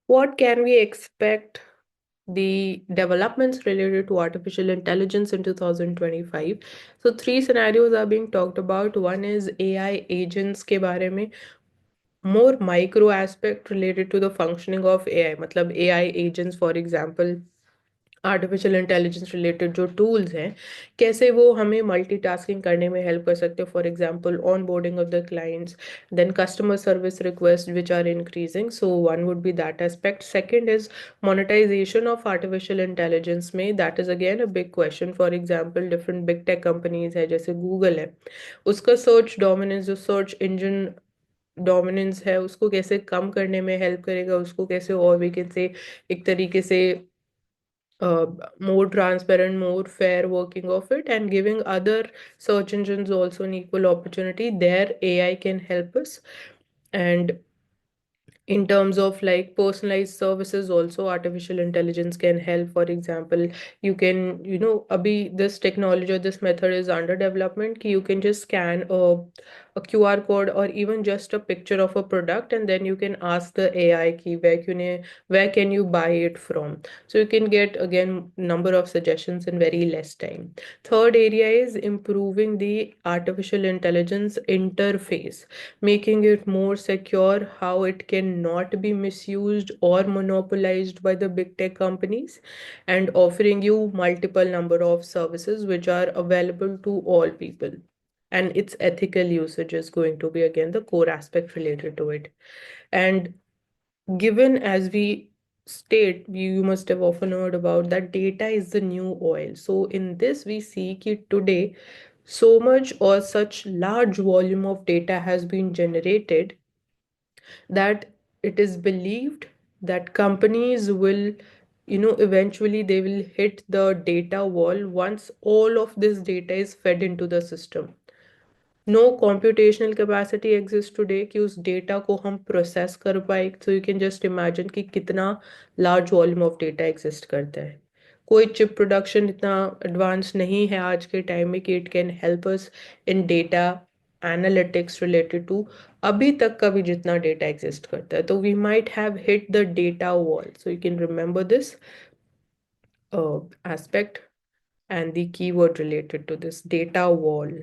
What can we expect the developments related to artificial intelligence in 2025? So three scenarios are being talked about. One is AI agents के बारे में, more micro aspect related to the functioning of AI, मतलब AI agents for example, artificial intelligence related जो tools हैं, कैसे वो हमें multitasking करने में हेल्प कर सकते हैं, for example onboarding of the clients, then customer service request which are increasing. So one would be that aspect. Second is monetization of artificial intelligence में. That is again a big question. For example different big tech companies है जैसे Google है, उसका search dominance, जो search engine dominance है, उसको कैसे कम करने में हेल्प करेगा, उसको कैसे और भी कैसे एक तरीके से more transparent, more fair working of it, and giving other search engines also an equal opportunity. There, AI can help us. And in terms of like personalized services also, artificial intelligence can help. For example, you can, abhi this technology or this method is under development ki you can just scan a QR code or even just a picture of a product, and then you can ask the AI ki where can you buy it from. So you can get again number of suggestions in very less time. Third area is improving the artificial intelligence interface, making it more secure, how it cannot be misused or monopolized by the big tech companies, and offering you multiple number of services which are available to all people. And its ethical usage is going to be again the core aspect related to it. And given as we state, you must have often heard about that data is the new oil. So in this we see that today so much or such large volume of data has been generated that it is believed that companies will, eventually they will hit the data wall once all of this data is fed into the system. No computational capacity exist today कि उस data को हम process कर पाए. So you can just imagine कि कितना large volume of data exist करता है. कोई चिप प्रोडक्शन इतना एडवांस नहीं है आज के टाइम में कि it can help us in data analytics related to अभी तक का भी जितना डेटा एग्जिस्ट करता है. तो we might have hit the data wall. So you can remember this aspect and the keyword related to this data wall.